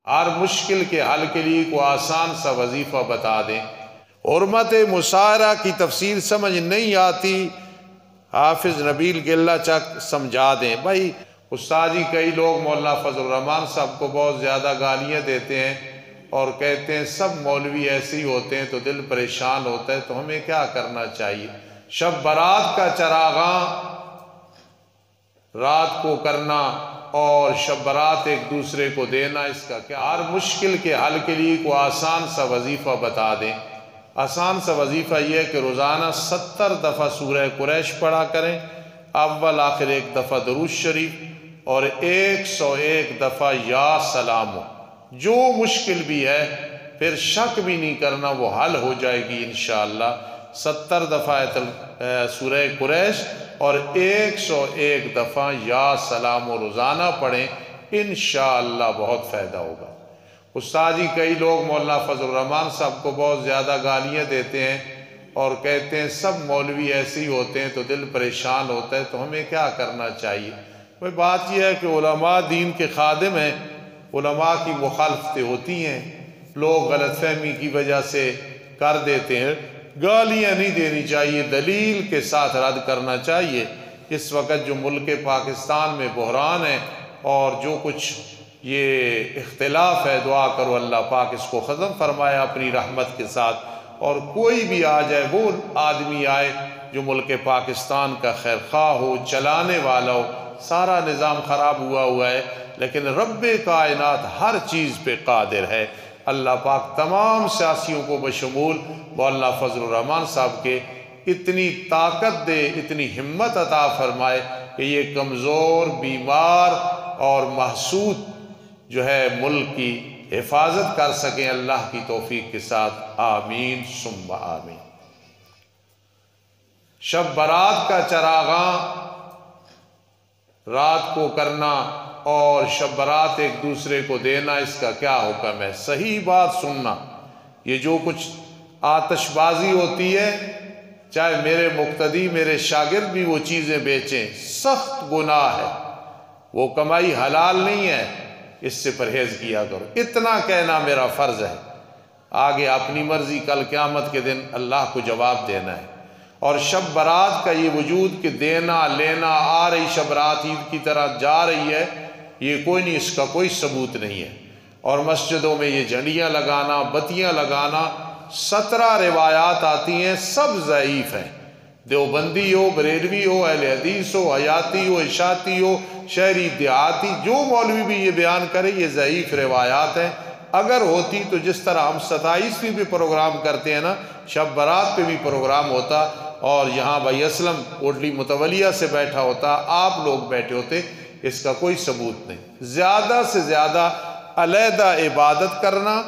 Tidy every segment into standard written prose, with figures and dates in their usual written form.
ہر مشکل کے حل کے لیے کوئی آسان سا وظیفہ بتا دیں۔ حرمت مصاہرہ کی تفسیر سمجھ نہیں آتی، حافظ نبیل گلہ چک سمجھا دیں۔ بھائی استاد جی کئی لوگ مولانا فضل الرحمان صاحب کو بہت زیادہ گالیاں دیتے ہیں اور کہتے ہیں سب مولوی ایسے ہی ہوتے ہیں تو دل پریشان ہوتا ہے، تو ہمیں کیا کرنا چاہیے؟ شب برات کا چراغاں رات کو کرنا اور شب برات ایک دوسرے کو دینا، اس کا کیا؟ ہر مشکل کے حل کے لیے کوئی آسان سا وظیفہ بتا دیں۔ آسان سا وظیفہ یہ ہے کہ روزانہ 70 دفعہ سورہ قریش پڑھا کریں، اول آخر ایک دفعہ درود شریف اور 101 دفعہ یا سلام۔ جو مشکل بھی ہے پھر شک بھی نہیں کرنا، وہ حل ہو جائے گی انشاءاللہ۔ 70 دفعہ سورہ قریش اور 101 دفعہ یا سلام روزانہ پڑھیں، انشاءاللہ بہت فائدہ ہوگا۔ استاد جی کئی لوگ مولانا فضل الرحمان صاحب کو بہت زیادہ گالیاں دیتے ہیں اور کہتے ہیں سب مولوی ایسے ہی ہوتے ہیں تو دل پریشان ہوتا ہے، تو ہمیں کیا کرنا چاہیے؟ بھئی بات یہ ہے کہ علماء دین کے خادم ہیں، علماء کی مخالفتیں ہوتی ہیں، لوگ غلط فہمی کی وجہ سے کر دیتے ہیں۔ گالیاں نہیں دینی چاہیے، دلیل کے ساتھ رد کرنا چاہیے۔ اس وقت جو ملک پاکستان میں بحران ہے اور جو کچھ یہ اختلاف ہے، دعا کرو اللہ پاک اس کو ختم فرمائے اپنی رحمت کے ساتھ، اور کوئی بھی آ جائے، وہ آدمی آئے جو ملک پاکستان کا خیر خواہ ہو، چلانے والا ہو۔ سارا نظام خراب ہوا ہے، لیکن رب کائنات ہر چیز پہ قادر ہے۔ اللہ پاک تمام سیاسیوں کو بشمول مولانا فضل الرحمان صاحب کے اتنی طاقت دے، اتنی ہمت عطا فرمائے کہ یہ کمزور، بیمار اور محسود جو ہے ملک کی حفاظت کر سکیں اللہ کی توفیق کے ساتھ، آمین ثم آمین۔ شب برات کا چراغاں رات کو کرنا اور شب برات ایک دوسرے کو دینا، اس کا کیا حکم ہے؟ صحیح بات سننا۔ یہ جو کچھ آتش بازی ہوتی ہے، چاہے میرے مقتدی میرے شاگرد بھی وہ چیزیں بیچیں، سخت گناہ ہے، وہ کمائی حلال نہیں ہے، اس سے پرہیز کیا کرو۔ اتنا کہنا میرا فرض ہے، آگے اپنی مرضی، کل قیامت کے دن اللہ کو جواب دینا ہے۔ اور شب برات کا یہ وجود کہ دینا لینا، آ رہی شب رات عید کی طرح جا رہی ہے، یہ کوئی نہیں، اس کا کوئی ثبوت نہیں ہے۔ اور مسجدوں میں یہ جھنڈیاں لگانا، بتیاں لگانا، 17 روایات آتی ہیں، سب ضعیف ہیں۔ دیوبندی ہو، بریلوی ہو، اہل حدیث ہو، حیاتی ہو، اشاعتی ہو، شہری دیہاتی، جو مولوی بھی یہ بیان کرے یہ ضعیف روایات ہیں۔ اگر ہوتی تو جس طرح ہم 27ویں پہ پروگرام کرتے ہیں نا، شب برات پہ بھی پروگرام ہوتا اور یہاں بھائی اسلم کوٹلی متولیہ سے بیٹھا ہوتا، آپ لوگ بیٹھے ہوتے۔ اس کا کوئی ثبوت نہیں۔ زیادہ سے زیادہ علیحدہ عبادت کرنا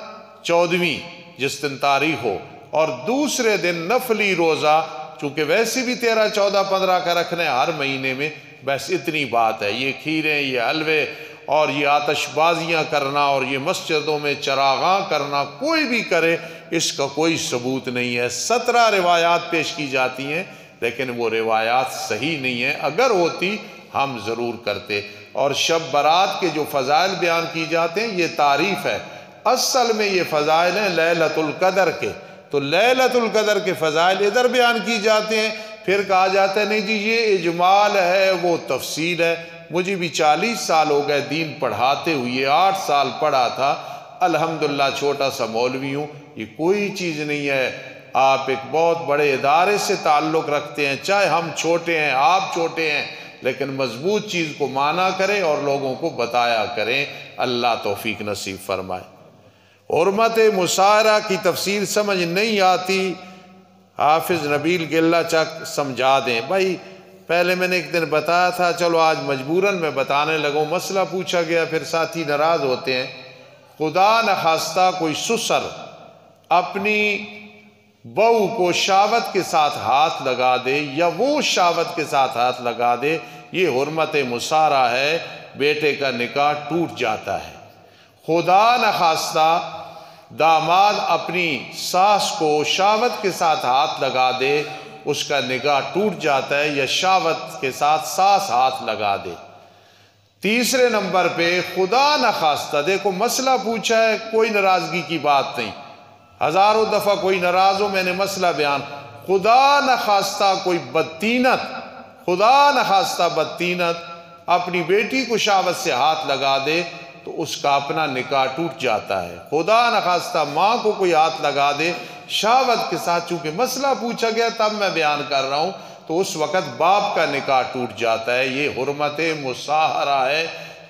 14ویں جس دن تاریخ ہو، اور دوسرے دن نفلی روزہ، چونکہ ویسے بھی 13، 14، 15 کا رکھنے ہر مہینے میں، بس اتنی بات ہے۔ یہ کھیریں، یہ حلوے اور یہ آتش بازیاں کرنا اور یہ مسجدوں میں چراغاں کرنا، کوئی بھی کرے اس کا کوئی ثبوت نہیں ہے۔ 17 روایات پیش کی جاتی ہیں لیکن وہ روایات صحیح نہیں ہیں، اگر ہوتی ہم ضرور کرتے۔ اور شب برات کے جو فضائل بیان کی جاتے ہیں یہ تعریف ہے، اصل میں یہ فضائل ہیں لیلۃ القدر کے، تو لیلۃ القدر کے فضائل ادھر بیان کی جاتے ہیں، پھر کہا جاتا ہے نہیں جی یہ اجمال ہے، وہ تفصیل ہے۔ مجھے بھی 40 سال ہو گئے دین پڑھاتے ہوئے، 8 سال پڑھا تھا، الحمدللہ چھوٹا سا مولوی ہوں۔ یہ کوئی چیز نہیں ہے، آپ ایک بہت بڑے ادارے سے تعلق رکھتے ہیں، چاہے ہم چھوٹے ہیں، آپ چھوٹے ہیں، لیکن مضبوط چیز کو مانا کریں اور لوگوں کو بتایا کریں۔ اللہ توفیق نصیب فرمائے۔ حرمت مصاہرہ کی تفسیر سمجھ نہیں آتی، حافظ نبیل گلہ چک سمجھا دیں۔ بھائی پہلے میں نے ایک دن بتایا تھا، چلو آج مجبوراً میں بتانے لگوں، مسئلہ پوچھا گیا، پھر ساتھی ناراض ہوتے ہیں۔ خدا نخواستہ کوئی سسر اپنی بہو کو شاوت کے ساتھ ہاتھ لگا دے یا وہ شاوت کے ساتھ ہاتھ لگا دے، یہ حرمت مصاہرہ ہے، بیٹے کا نکاح ٹوٹ جاتا ہے۔ خدا نخواستہ داماد اپنی ساس کو شاوت کے ساتھ ہاتھ لگا دے، اس کا نکاح ٹوٹ جاتا ہے، یا شاوت کے ساتھ ساس ہاتھ لگا دے۔ تیسرے نمبر پہ خدا نخواستہ، دیکھو مسئلہ پوچھا ہے، کوئی ناراضگی کی بات نہیں، ہزاروں دفعہ کوئی ناراض ہو میں نے مسئلہ بیان، خدا نخواستہ کوئی بدتینت، خدا نخواستہ بدتینت اپنی بیٹی کو شہوت سے ہاتھ لگا دے تو اس کا اپنا نکاح ٹوٹ جاتا ہے۔ خدا نخواستہ ماں کو کوئی ہاتھ لگا دے شہوت کے ساتھ، چونکہ مسئلہ پوچھا گیا تب میں بیان کر رہا ہوں، تو اس وقت باپ کا نکاح ٹوٹ جاتا ہے۔ یہ حرمت مصاہرہ ہے۔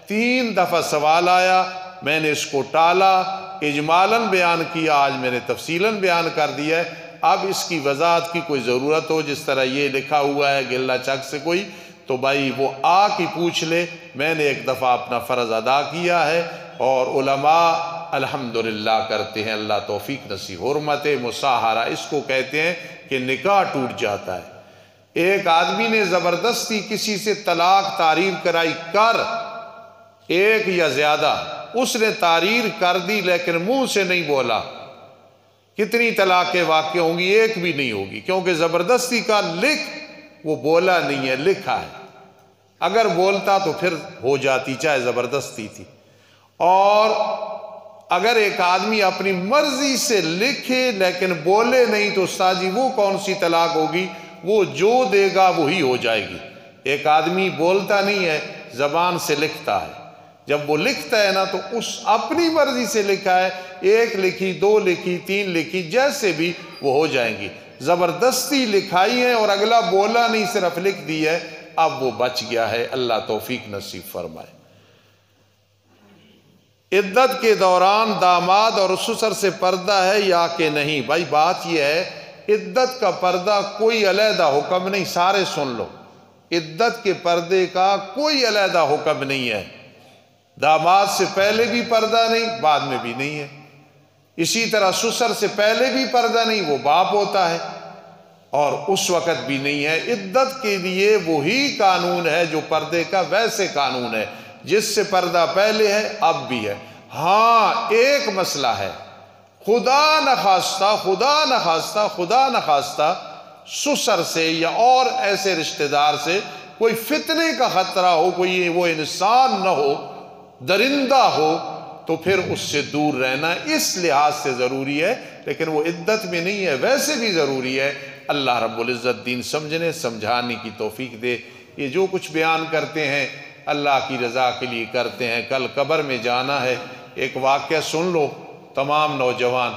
3 دفعہ سوال آیا، میں نے اس کو ٹالا، اجمالاً بیان کیا، آج میں نے تفصیلاً بیان کر دیا ہے۔ اب اس کی وضاحت کی کوئی ضرورت ہو، جس طرح یہ لکھا ہوا ہے گلہ چک سے کوئی، تو بھائی وہ آ کے پوچھ لے۔ میں نے ایک دفعہ اپنا فرض ادا کیا ہے، اور علماء الحمدللہ کرتے ہیں، اللہ توفیق نصیب۔ حرمت مصاہرہ اس کو کہتے ہیں کہ نکاح ٹوٹ جاتا ہے۔ ایک آدمی نے زبردستی کسی سے طلاق تعریر کرائی، کر ایک یا زیادہ، اس نے تعریر کر دی لیکن منہ سے نہیں بولا، کتنی طلاقیں واقع ہوں گی؟ ایک بھی نہیں ہوگی، کیونکہ زبردستی کا لکھ، وہ بولا نہیں ہے، لکھا ہے۔ اگر بولتا تو پھر ہو جاتی، چاہے زبردستی تھی۔ اور اگر ایک آدمی اپنی مرضی سے لکھے لیکن بولے نہیں تو استاد جی وہ کون سی طلاق ہوگی؟ وہ جو دے گا وہی ہو جائے گی۔ ایک آدمی بولتا نہیں ہے، زبان سے لکھتا ہے، جب وہ لکھتا ہے نا تو اس اپنی مرضی سے لکھا ہے، 1 لکھی، 2 لکھی، 3 لکھی، جیسے بھی وہ ہو جائیں گی۔ زبردستی لکھائی ہے اور اگلا بولا نہیں، صرف لکھ دی ہے، اب وہ بچ گیا ہے، اللہ توفیق نصیب فرمائے۔ عدت کے دوران داماد اور سسر سے پردہ ہے یا کہ نہیں؟ بھائی بات یہ ہے، عدت کا پردہ کوئی علیحدہ حکم نہیں، سارے سن لو، عدت کے پردے کا کوئی علیحدہ حکم نہیں ہے۔ داماد سے پہلے بھی پردہ نہیں، بعد میں بھی نہیں ہے۔ اسی طرح سسر سے پہلے بھی پردہ نہیں، وہ باپ ہوتا ہے، اور اس وقت بھی نہیں ہے۔ عدت کے لیے وہی قانون ہے جو پردے کا ویسے قانون ہے، جس سے پردہ پہلے ہے اب بھی ہے۔ ہاں ایک مسئلہ ہے، خدا نخواستہ سسر سے یا اور ایسے رشتہ دار سے کوئی فتنے کا خطرہ ہو، کوئی وہ انسان نہ ہو، درندہ ہو، تو پھر اس سے دور رہنا اس لحاظ سے ضروری ہے، لیکن وہ عدت میں نہیں ہے، ویسے بھی ضروری ہے۔ اللہ رب العزت دین سمجھنے سمجھانے کی توفیق دے۔ یہ جو کچھ بیان کرتے ہیں اللہ کی رضا کے لیے کرتے ہیں۔ کل قبر میں جانا ہے، ایک واقعہ سن لو تمام نوجوان۔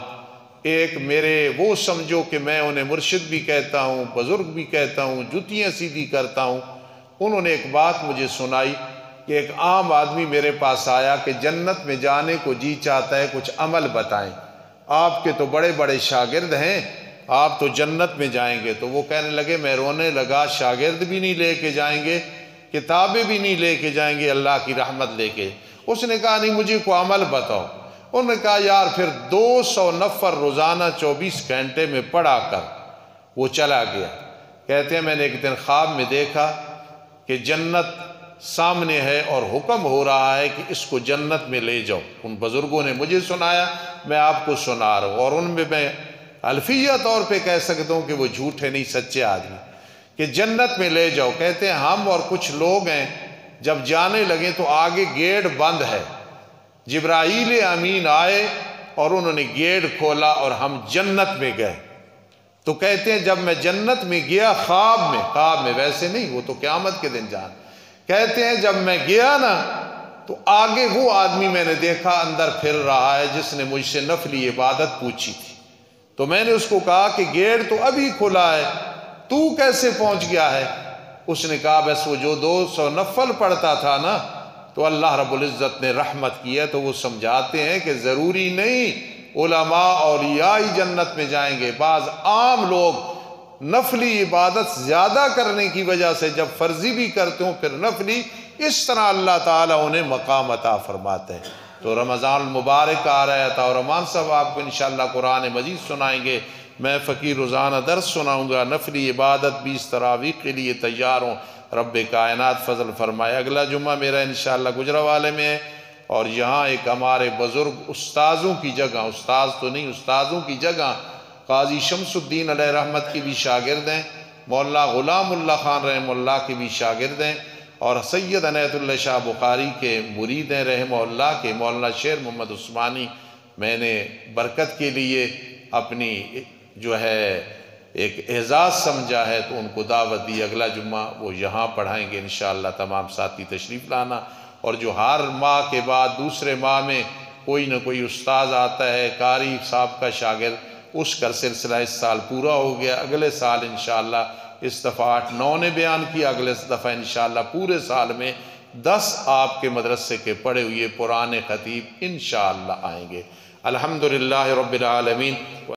ایک میرے وہ سمجھو کہ میں انہیں مرشد بھی کہتا ہوں، بزرگ بھی کہتا ہوں، جوتیاں سیدھی کرتا ہوں، انہوں نے ایک بات مجھے سنائی کہ ایک عام آدمی میرے پاس آیا کہ جنت میں جانے کو جی چاہتا ہے، کچھ عمل بتائیں، آپ کے تو بڑے بڑے شاگرد ہیں، آپ تو جنت میں جائیں گے۔ تو وہ کہنے لگے، میں رونے لگا، شاگرد بھی نہیں لے کے جائیں گے، کتابیں بھی نہیں لے کے جائیں گے، اللہ کی رحمت لے کے۔ اس نے کہا نہیں مجھے کوئی عمل بتاؤ۔ انہوں نے کہا یار پھر 200 نفر روزانہ 24 گھنٹے میں پڑھا کر۔ وہ چلا گیا۔ کہتے ہیں میں نے ایک دن خواب میں دیکھا کہ جنت سامنے ہے اور حکم ہو رہا ہے کہ اس کو جنت میں لے جاؤ۔ ان بزرگوں نے مجھے سنایا، میں آپ کو سنا رہا ہوں، اور ان میں الفیہ طور پہ کہہ سکتا ہوں کہ وہ جھوٹے نہیں سچے آدمی، کہ جنت میں لے جاؤ۔ کہتے ہیں ہم اور کچھ لوگ ہیں، جب جانے لگے تو آگے گیٹ بند ہے، جبرائیل امین آئے اور انہوں نے گیٹ کھولا اور ہم جنت میں گئے۔ تو کہتے ہیں جب میں جنت میں گیا خواب میں ویسے نہیں، وہ تو قیامت کے دن جان، کہتے ہیں جب میں گیا نا تو آگے وہ آدمی میں نے دیکھا اندر پھر رہا ہے جس نے مجھ سے نفلی عبادت پوچھی تھی۔ تو میں نے اس کو کہا کہ گیٹ تو ابھی کھلا ہے، تو کیسے پہنچ گیا ہے؟ اس نے کہا بس وہ جو 200 نفل پڑھتا تھا نا تو اللہ رب العزت نے رحمت کی ہے۔ تو وہ سمجھاتے ہیں کہ ضروری نہیں علماء اولیاء ہی جنت میں جائیں گے، بعض عام لوگ نفلی عبادت زیادہ کرنے کی وجہ سے جب فرضی بھی کرتے ہوں پھر نفلی، اس طرح اللہ تعالیٰ انہیں مقام عطا فرماتے ہیں۔ تو رمضان المبارک آ رہا ہے، عطا الرحمان صاحب آپ کو انشاءاللہ قرآن مجید سنائیں گے، میں فقیر روزانہ درس سناؤں گا، نفلی عبادت 20 تراویح کے لیے تیار ہوں، رب کائنات فضل فرمائے۔ اگلا جمعہ میرا انشاءاللہ گجرانوالے میں ہے، اور یہاں ایک ہمارے بزرگ استاذوں کی جگہ، استاذ تو نہیں استاذوں کی جگہ، قاضی شمس الدین علیہ رحمت کی بھی شاگرد ہیں، مولانا غلام اللہ خان رحمہ اللہ کی بھی شاگرد ہیں، اور سید عنایت اللہ شاہ بخاری کے مرید ہیں رحمہ اللہ کے مولانا شیر محمد عثمانی، میں نے برکت کے لیے اپنی جو ہے ایک اعزاز سمجھا ہے تو ان کو دعوت دی، اگلا جمعہ وہ یہاں پڑھائیں گے انشاءاللہ، تمام ساتھی تشریف لانا۔ اور جو ہر ماہ کے بعد دوسرے ماہ میں کوئی نہ کوئی استاذ آتا ہے، قاری صاحب کا شاگرد، اس کا سلسلہ اس سال پورا ہو گیا، اگلے سال انشاءاللہ اس دفعہ 8-9 نے بیان کیا، اگلے دفعہ انشاءاللہ پورے سال میں 10 آپ کے مدرسے کے پڑھے ہوئے پرانے خطیب انشاءاللہ آئیں گے۔ الحمدللہ رب العالمین۔